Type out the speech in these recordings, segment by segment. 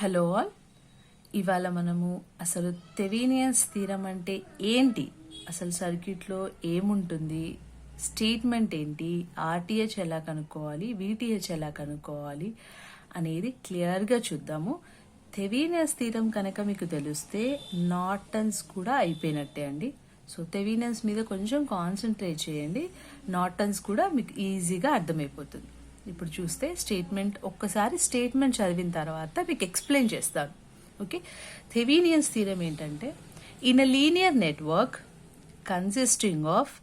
Hello all. ఇవాళ మనము అసలు థెవెనియన్స్ థీరం అంటే ఏంటి, అసలు సర్క్యూట్లో ఏముంటుంది, స్టేట్మెంట్ ఏంటి, ఆర్టీహెచ్ ఎలా కనుక్కోవాలి, వీటీహెచ్ ఎలా కనుక్కోవాలి అనేది క్లియర్గా చూద్దాము. థెవెనియన్స్ థీరం కనుక మీకు తెలిస్తే నార్టన్స్ కూడా అయిపోయినట్టే అండి. సో థెవెనియన్స్ మీద కొంచెం కాన్సన్ట్రేట్ చేయండి, నార్టన్స్ కూడా మీకు ఈజీగా అర్థమైపోతుంది. ఇప్పుడు చూస్తే స్టేట్మెంట్, ఒక్కసారి స్టేట్మెంట్ చదివిన తర్వాత మీకు ఎక్స్ప్లెయిన్ చేస్తాను. ఓకే, థెవెనియన్స్ థీరం ఏంటంటే, in a linear network consisting of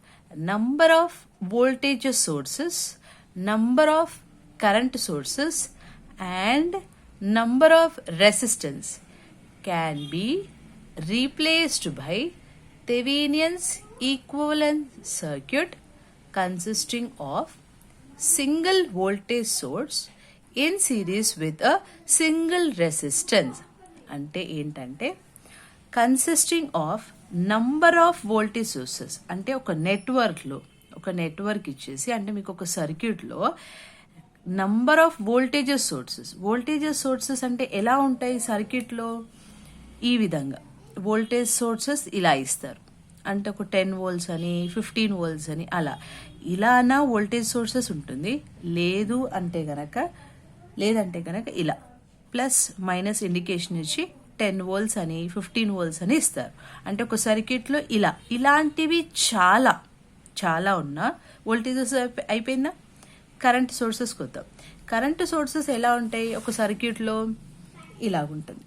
number of voltage sources, number of current sources and number of resistance can be replaced by Thevenin's equivalent circuit consisting of single voltage source in series with a single resistance. అంటే ఏంటంటే, consisting of number of voltage sources అంటే ఒక network ఇచ్చేసి, అంటే మీకు ఒక సర్క్యూట్లో number of voltages sources అంటే ఎలా ఉంటాయి సర్క్యూట్లో, ఈ విధంగా వోల్టేజ్ సోర్సెస్ ఇలా ఇస్తారు. అంటే ఒక 10 volts అని 15 volts అని ఇలానా వోల్టేజ్ సోర్సెస్ ఉంటుంది. లేదంటే గనక ఇలా ప్లస్ మైనస్ ఇండికేషన్ ఇచ్చి 10 volts అని 15 volts అని ఇస్తారు. అంటే ఒక సర్క్యూట్లో ఇలాంటివి చాలా ఉన్న వోల్టేజెస్ అయిపోయిందా. కరెంట్ సోర్సెస్ కొద్దాం. కరెంట్ సోర్సెస్ ఎలా ఉంటాయి, ఒక సర్క్యూట్లో ఇలాగుంటుంది,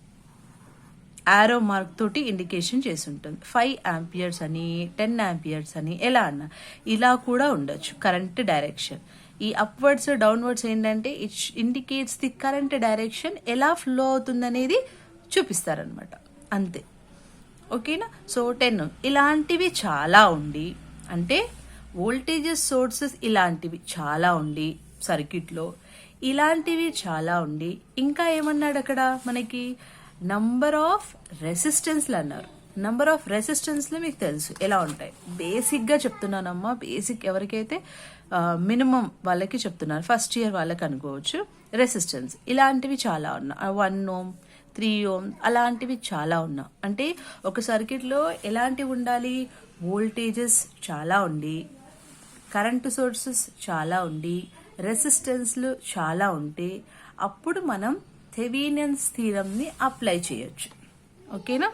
ఆరో మార్క్ తోటి ఇండికేషన్ చేసి ఉంటుంది. 5 amperes అని 10 amperes అని ఎలా అన్నా ఇలా కూడా ఉండొచ్చు కరెంట్ డైరెక్షన్. ఈ అప్వర్డ్స్ డౌన్వర్డ్స్ ఏంటంటే it indicates the current direction ఎలా ఫ్లో అవుతుందనేది చూపిస్తారనమాట, అంతే. ఓకేనా. సో 10 ఇలాంటివి చాలా ఉండి, అంటే వోల్టేజెస్ సోర్సెస్ ఇలాంటివి చాలా ఉండి సర్క్యూట్లో, ఇలాంటివి చాలా ఉండి, ఇంకా ఏమన్నాడు అక్కడ మనకి నంబర్ ఆఫ్ రెసిస్టెన్స్లు అన్నారు. నంబర్ ఆఫ్ రెసిస్టెన్స్లు మీకు తెలుసు ఎలా ఉంటాయి, బేసిక్గా చెప్తున్నానమ్మా. బేసిక్ ఎవరికైతే మినిమం వాళ్ళకి చెప్తున్నారు, ఫస్ట్ ఇయర్ వాళ్ళకి అనుకోవచ్చు. రెసిస్టెన్స్ ఇలాంటివి చాలా ఉన్నా, 1 ohm 3 ohm అలాంటివి చాలా ఉన్నా. అంటే ఒక సర్క్యూట్లో ఎలాంటివి ఉండాలి, వోల్టేజెస్ చాలా ఉండి, కరెంటు సోర్సెస్ చాలా ఉండి, రెసిస్టెన్స్లు చాలా ఉంటే అప్పుడు మనం థెవెనియన్స్ థీరంని అప్లై చేయొచ్చు. ఓకేనా.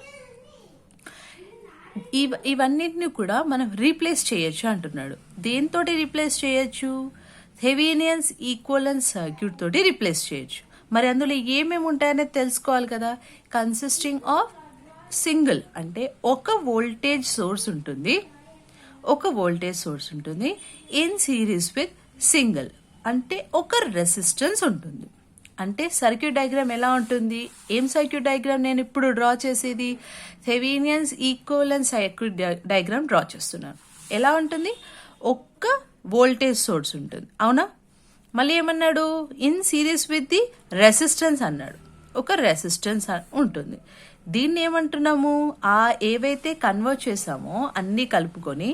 ఇవన్నిటిని కూడా మనం రీప్లేస్ చేయొచ్చు అంటున్నాడు. దేంతో రీప్లేస్ చేయొచ్చు, థెవెనియన్స్ ఈక్వలెంట్ సర్క్యూట్ తోటి రీప్లేస్ చేయొచ్చు. మరి అందులో ఏమేమి ఉంటాయనేది తెలుసుకోవాలి కదా. కన్సిస్టింగ్ ఆఫ్ సింగిల్ అంటే ఒక వోల్టేజ్ సోర్స్ ఉంటుంది, ఇన్ సిరీస్ విత్ సింగిల్ అంటే ఒక రెసిస్టెన్స్ ఉంటుంది. అంటే సర్క్యూట్ డయాగ్రామ్ ఎలా ఉంటుంది, ఏం సర్క్యూట్ డయాగ్రామ్ నేను ఇప్పుడు డ్రా చేసేది, థెవెనియన్స్ ఈక్వలెంట్ సర్క్యూట్ డయాగ్రామ్ డ్రా చేస్తున్నాను. ఎలా ఉంటుంది, ఒక్క వోల్టేజ్ సోర్స్ ఉంటుంది, అవునా. మళ్ళీ ఏమన్నాడు, in series with the resistance అన్నాడు, ఒక రెసిస్టెన్స్ ఉంటుంది. దీన్ని ఏమంటున్నాము, ఏవైతే కన్వర్ట్ చేసామో అన్నీ కలుపుకొని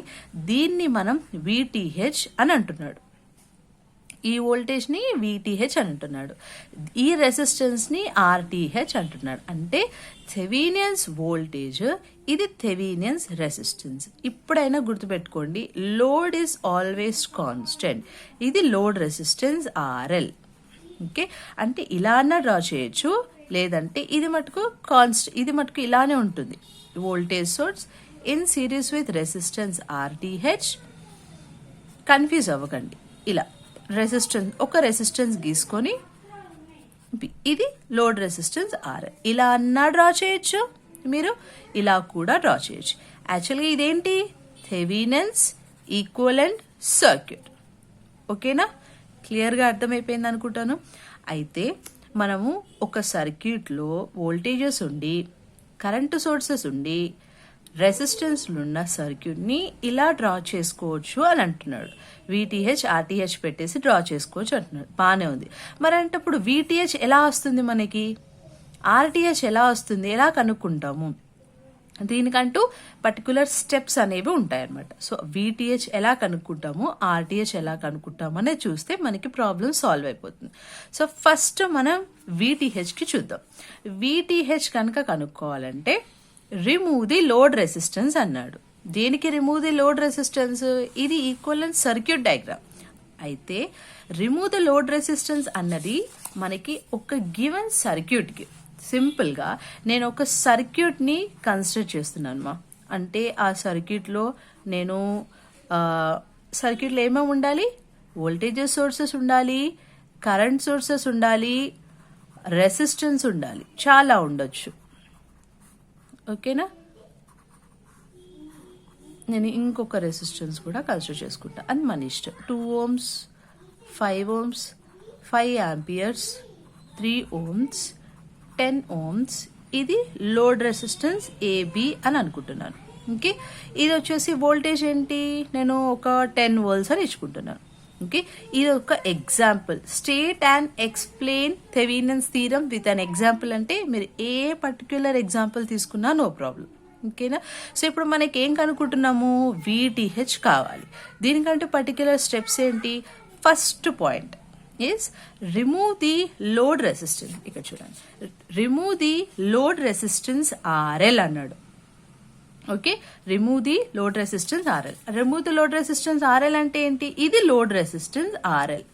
దీన్ని మనం వీటీహెచ్ అని అంటున్నాడు. ఈ వోల్టేజ్ని వీటీహెచ్ అని అంటున్నాడు, ఈ రెసిస్టెన్స్ని ఆర్టీహెచ్ అంటున్నాడు. అంటే థెవెనియన్స్ వోల్టేజ్, ఇది థెవెనియన్స్ రెసిస్టెన్స్. ఇప్పుడైనా గుర్తుపెట్టుకోండి, లోడ్ ఈజ్ ఆల్వేస్ కాన్స్టెంట్. ఇది లోడ్ రెసిస్టెన్స్ ఆర్ఎల్. ఓకే, అంటే ఇలా అన్నా డ్రా చేయొచ్చు, లేదంటే ఇది మటుకు ఇలానే ఉంటుంది. Voltage source in series with resistance RTH. Confuse అవ్వకండి, ఇలా ఒక రెసిస్టెన్స్ గీసుకొని ఇది లోడ్ రెసిస్టెన్స్ ఆర్, ఇలా అన్నా డ్రా చేయొచ్చు, మీరు ఇలా కూడా డ్రా చేయొచ్చు. యాక్చువల్గా ఇదేంటి, థెవెనియన్స్ ఈక్వలెంట్ సర్క్యూట్. ఓకేనా, క్లియర్గా అర్థమైపోయింది అనుకుంటాను. అయితే మనము ఒక సర్క్యూట్లో వోల్టేజెస్ ఉండి, కరెంటు సోర్సెస్ ఉండి, రెసిస్టెన్స్లు ఉన్న సర్క్యూట్ని ఇలా డ్రా చేసుకోవచ్చు అని అంటున్నాడు. వీటీహెచ్ ఆర్టీహెచ్ పెట్టేసి డ్రా చేసుకోవచ్చు అంటున్నాడు, బాగానే ఉంది. మరి అంటే ఇప్పుడు వీటీహెచ్ ఎలా వస్తుంది మనకి, ఆర్టీహెచ్ ఎలా వస్తుంది, ఎలా కనుక్కుంటాము. దీనికంటూ పర్టికులర్ స్టెప్స్ అనేవి ఉంటాయన్నమాట. సో VTH ఎలా కనుక్కుంటాము, RTH ఎలా కనుక్కుంటాము అనేది చూస్తే మనకి ప్రాబ్లం సాల్వ్ అయిపోతుంది. సో ఫస్ట్ మనం VTHకి చూద్దాం. VTH కనుక కనుక్కోవాలంటే రిమూవ్ ది లోడ్ రెసిస్టెన్స్ అన్నాడు. దేనికి రిమూవ్ ది లోడ్ రెసిస్టెన్స్? ఇది ఈక్వలెంట్ సర్క్యూట్ డయాగ్రామ్. అయితే రిమూవ్ ద లోడ్ రెసిస్టెన్స్ అన్నది మనకి ఒక గివెన్ సర్క్యూట్కి సింపుల్గా నేను ఒక సర్క్యూట్ని కన్సిడర్ చేస్తున్నాను. అంటే ఆ సర్క్యూట్లో నేను సర్క్యూట్లో ఏమేమి ఉండాలి? వోల్టేజెస్ సోర్సెస్ ఉండాలి, కరెంట్ సోర్సెస్ ఉండాలి, రెసిస్టెన్స్ ఉండాలి, చాలా ఉండొచ్చు. ఓకేనా? నేను ఇంకొక రెసిస్టెన్స్ కూడా కన్సిడర్ చేసుకుంటా, అది మన ఇష్టం. 2 ohms, 5 ohms, 5 amperes, 3 ohms, 10 ohms. ఇది లోడ్ రెసిస్టెన్స్ AB అని అనుకుంటున్నాను. ఓకే, ఇది వచ్చేసి వోల్టేజ్ ఏంటి? నేను ఒక 10 volts అని ఇచ్చుకుంటున్నాను. ఓకే, ఇది ఒక example. State and explain Thevenin's theorem with an example అంటే మీరు ఏ పర్టిక్యులర్ ఎగ్జాంపుల్ తీసుకున్నా నో ప్రాబ్లం. ఓకేనా? సో ఇప్పుడు మనకి ఏం కనుక్కుంటున్నాము? VTH కావాలి. దీనికంటే పర్టిక్యులర్ స్టెప్స్ ఏంటి? First point is remove the load resistance. ఇక్కడ చూడండి, remove the load resistance RL అన్నాడు. Okay, remove the load resistance RL. Remove the load resistance RL అంటే ఏంటి? ఇది load resistance RL.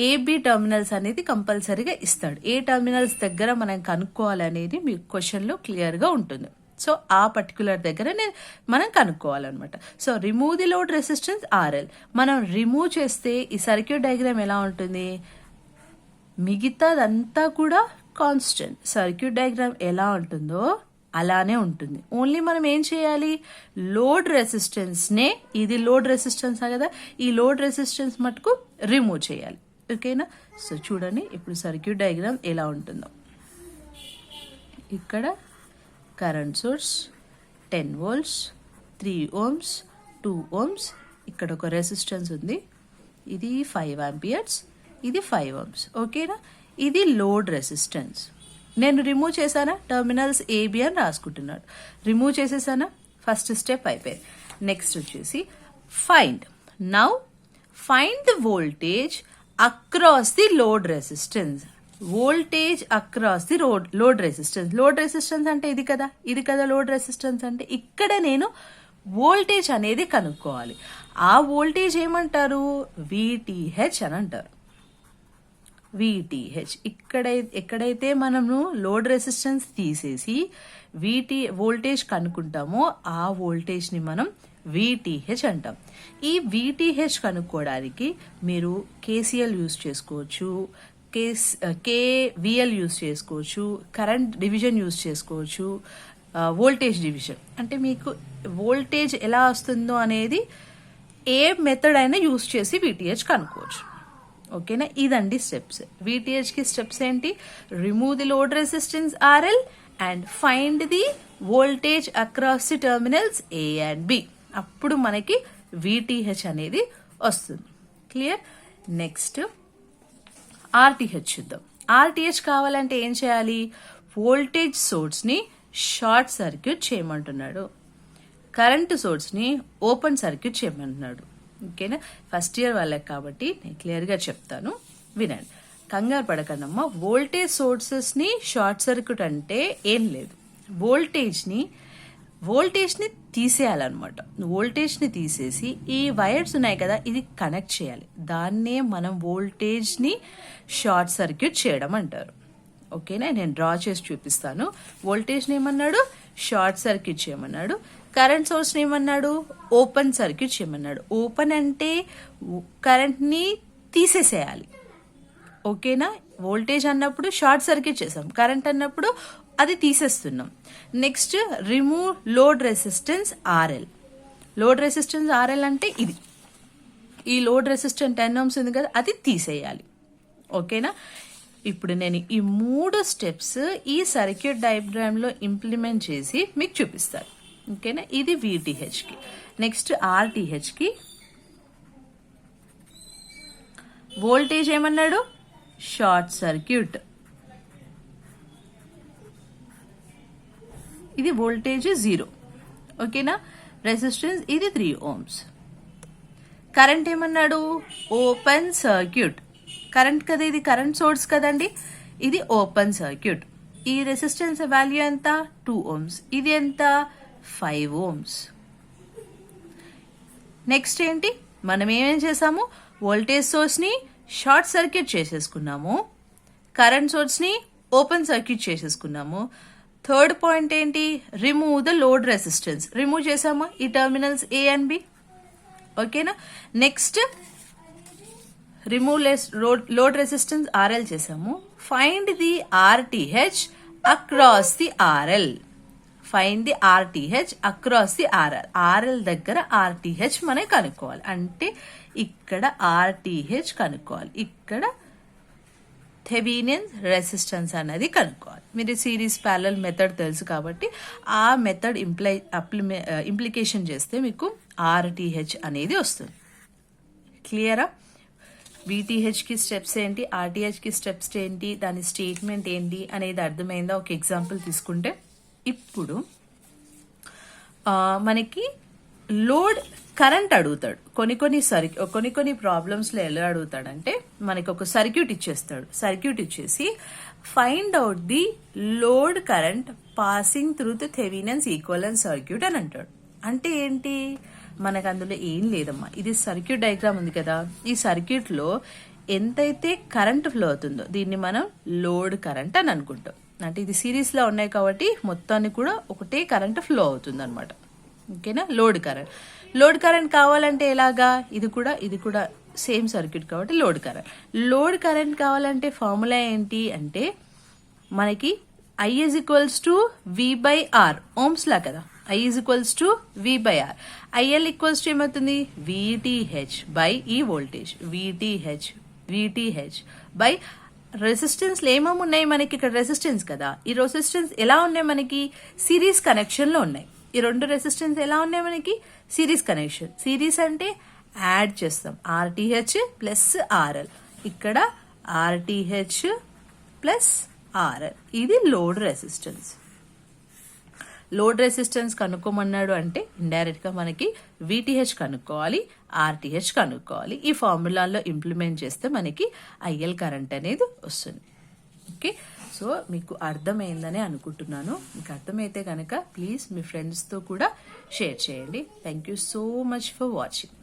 AB terminals అనేది కంపల్సరీగా ఇస్తాడు. ఏ టర్మినల్స్ దగ్గర మనం కనుక్కోవాలనేది మీ క్వశ్చన్లో క్లియర్గా ఉంటుంది. సో ఆ పర్టికులర్ దగ్గర మనం కనుక్కోవాలన్నమాట. So remove the load resistance RL. మనం రిమూవ్ చేస్తే ఈ సర్క్యూట్ డయాగ్రామ్ ఎలా ఉంటుంది? మిగతాదంతా కూడా కాన్స్టెంట్. సర్క్యూట్ డయాగ్రామ్ ఎలా ఉంటుందో అలానే ఉంటుంది. ఓన్లీ మనం ఏం చేయాలి? లోడ్ రెసిస్టెన్స్నే, ఇది లోడ్ రెసిస్టెన్స్ కదా, ఈ లోడ్ రెసిస్టెన్స్ మటుకు రిమూవ్ చేయాలి. ఓకేనా? సో చూడండి ఇప్పుడు సర్క్యూట్ డయాగ్రామ్ ఎలా ఉంటుందో. ఇక్కడ current source 10 volts, 3 ohms, 2 ohms, ఇక్కడ ఒక రెసిస్టెన్స్ ఉంది, ఇది 5 amperes, ఇది 5 ohms. ఓకేనా? ఇది లోడ్ రెసిస్టెన్స్. నేను రిమూవ్ చేశానా? టర్మినల్స్ AB అని రాసుకుంటున్నాడు. రిమూవ్ చేసేసానా? ఫస్ట్ స్టెప్ అయిపోయింది. నెక్స్ట్ వచ్చేసి find. Now find the voltage across the load resistance. Voltage across the load resistance. Load resistance అంటే ఇది కదా, ఇది కదా లోడ్ రెసిస్టెన్స్ అంటే. ఇక్కడ నేను వోల్టేజ్ అనేది కనుక్కోవాలి. ఆ వోల్టేజ్ ఏమంటారు? VTH అని అంటారు. VTH. ఎక్కడైతే మనము లోడ్ రెసిస్టెన్స్ తీసేసి వోల్టేజ్ కనుక్కుంటామో ఆ వోల్టేజ్ని మనం VTH అంటాం. ఈ VTH కనుక్కోవడానికి మీరు KCL యూజ్ చేసుకోవచ్చు, KVL యూజ్ చేసుకోవచ్చు, కరెంట్ డివిజన్ యూజ్ చేసుకోవచ్చు, వోల్టేజ్ డివిజన్. అంటే మీకు వోల్టేజ్ ఎలా వస్తుందో అనేది ఏ మెథడ్ అయినా యూజ్ చేసి VTH కనుక్కోవచ్చు. ఓకేనా? ఇదండి స్టెప్స్. VTHకి స్టెప్స్ ఏంటి? Remove the load resistance RL and find the voltage across the terminals A and B. అప్పుడు మనకి VTH అనేది వస్తుంది. క్లియర్? నెక్స్ట్ RTH చూద్దాం. RTH కావాలంటే ఏం చేయాలి? వోల్టేజ్ సోర్స్ని షార్ట్ సర్క్యూట్ చేయమంటున్నాడు, కరెంటు సోర్స్ని ఓపెన్ సర్క్యూట్ చేయమంటున్నాడు. ఓకేనా? ఫస్ట్ ఇయర్ వాళ్ళకి కాబట్టి నేను క్లియర్గా చెప్తాను, వినండి. కంగారు పడకండమ్మా. వోల్టేజ్ సోర్సెస్ని షార్ట్ సర్క్యూట్ అంటే ఏం లేదు, వోల్టేజ్ని తీసేయాలన్నమాట. వోల్టేజ్ని తీసేసి ఈ వైర్స్ ఉన్నాయి కదా, ఇది కనెక్ట్ చేయాలి. దాన్నే మనం వోల్టేజ్ని షార్ట్ సర్క్యూట్ చేయడం అంటారు. ఓకేనా? నేను డ్రా చేసి చూపిస్తాను. వోల్టేజ్ని ఏమన్నాడు? షార్ట్ సర్క్యూట్ చేయమన్నాడు. కరెంట్ సోర్స్ని ఏమన్నాడు? ఓపెన్ సర్క్యూట్ చేయమన్నాడు. ఓపెన్ అంటే కరెంట్ని తీసేసేయాలి. ఓకేనా? వోల్టేజ్ అన్నప్పుడు షార్ట్ సర్క్యూట్ చేసాం, కరెంట్ అన్నప్పుడు అది తీసేస్తున్నాం. Next remove load resistance RL. Load resistance RL అంటే ఇది, ఈ లోడ్ రెసిస్టెన్స్ 10 ohms ఉంది కదా, అది తీసేయాలి. ఓకేనా? ఇప్పుడు నేను ఈ 3 స్టెప్స్ ఈ సర్క్యూట్ డయాగ్రామ్లో ఇంప్లిమెంట్ చేసి మీకు చూపిస్తాను. ఓకేనా? ఇది VTHకి. నెక్స్ట్ RTHకి వోల్టేజ్ ఏమన్నాడు? Short circuit. ఇది వోల్టేజ్ 0. ఓకేనా? రెసిస్టెన్స్ ఇది 3 ohms. కరెంట్ ఏమన్నాడు? Open circuit. కరెంట్ కదా, ఇది కరెంట్ సోర్స్ కదండి. ఇది ఓపెన్ సర్క్యూట్. ఈ రెసిస్టెన్స్ వాల్యూ ఎంత? 2 ohms. ఇది ఎంత? 5 ohms. నెక్స్ట్ ఏంటి? మనం ఏమేం చేసాము? వోల్టేజ్ సోర్స్ ని షార్ట్ సర్క్యూట్ చేసేసుకున్నాము, కరెంట్ సోర్స్ ని ఓపెన్ సర్క్యూట్ చేసేసుకున్నాము. థర్డ్ పాయింట్ ఏంటి? Remove the load resistance. Remove చేసామా ఈ టర్మినల్స్ ఏ అండ్ బి. ఓకేనా? Next remove load resistance RL చేసాము. Find the RTH across the RL. Find the RTH across the RL. RL దగ్గర RTH మనం కనుక్కోవాలి. అంటే ఇక్కడ ఆర్టీహెచ్ కనుక్కోవాలి, ఇక్కడ థెవెనిన్ రెసిస్టెన్స్ అనేది కనుక్కోవాలి. మీరు సిరీస్ ప్యారలల్ మెథడ్ తెలుసు కాబట్టి ఆ మెథడ్ ఇంప్లికేషన్ చేస్తే మీకు ఆర్టీహెచ్ అనేది వస్తుంది. క్లియరా? విటిహెచ్కి స్టెప్స్ ఏంటి, ఆర్టీహెచ్కి స్టెప్స్ ఏంటి, దాని స్టేట్మెంట్ ఏంటి అనేది అర్థమైందా? ఒక ఎగ్జాంపుల్ తీసుకుంటే, ఇప్పుడు మనకి లోడ్ కరెంట్ అడుగుతాడు. కొన్ని ప్రాబ్లమ్స్లో ఎలా అడుగుతాడంటే, మనకి ఒక సర్క్యూట్ ఇచ్చేస్తాడు. సర్క్యూట్ ఇచ్చేసి find out the load current passing through the Thevenin's equivalent circuit అని అంటాడు. అంటే ఏంటి? మనకు అందులో ఏం లేదమ్మా. ఇది సర్క్యూట్ డయాగ్రామ్ ఉంది కదా, ఈ సర్క్యూట్ లో ఎంతైతే కరెంట్ ఫ్లో అవుతుందో దీన్ని మనం లోడ్ కరెంట్ అని అనుకుంటాం. అంటే ఇది సిరీస్ లో ఉన్నాయి కాబట్టి మొత్తాన్ని కూడా ఒకటే కరెంట్ ఫ్లో అవుతుంది అనమాట. ఓకేనా? లోడ్ కరెంట్ కావాలంటే ఎలాగా? ఇది కూడా సేమ్ సర్క్యూట్ కాబట్టి లోడ్ కరెంట్ కావాలంటే ఫార్ములా ఏంటి అంటే, మనకి I is equals to V/R, Ohm's law కదా. I is equals to V/R. IL equals to ఏమవుతుంది? VTH బై ఈ వోల్టేజ్. VTH బై రెసిస్టెన్స్ ఏమేమి ఉన్నాయి మనకి? ఇక్కడ రెసిస్టెన్స్ కదా, ఈ రెసిస్టెన్స్ ఎలా ఉన్నాయి మనకి? సిరీస్ కనెక్షన్ లో ఉన్నాయి. ఈ రెండు రెసిస్టెన్స్ ఎలా ఉన్నాయి మనకి? Series connection. సిరీస్ అంటే యాడ్ చేస్తాం, RTH ప్లస్ RL. ఇక్కడ RTH ప్లస్ RL. ఇది లోడ్ రెసిస్టెన్స్. లోడ్ రెసిస్టెన్స్ కనుక్కోమన్నాడు అంటే ఇండైరెక్ట్ గా మనకి VTH కనుక్కోవాలి, RTH కనుక్కోవాలి. ఈ ఫార్ములాలో ఇంప్లిమెంట్ చేస్తే మనకి IL కరెంట్ అనేది వస్తుంది. ఓకే, సో మీకు అర్థమైందని అనుకుంటున్నాను. మీకు అర్థమైతే కనుక ప్లీజ్ మీ ఫ్రెండ్స్తో కూడా షేర్ చేయండి. Thank you so much for watching.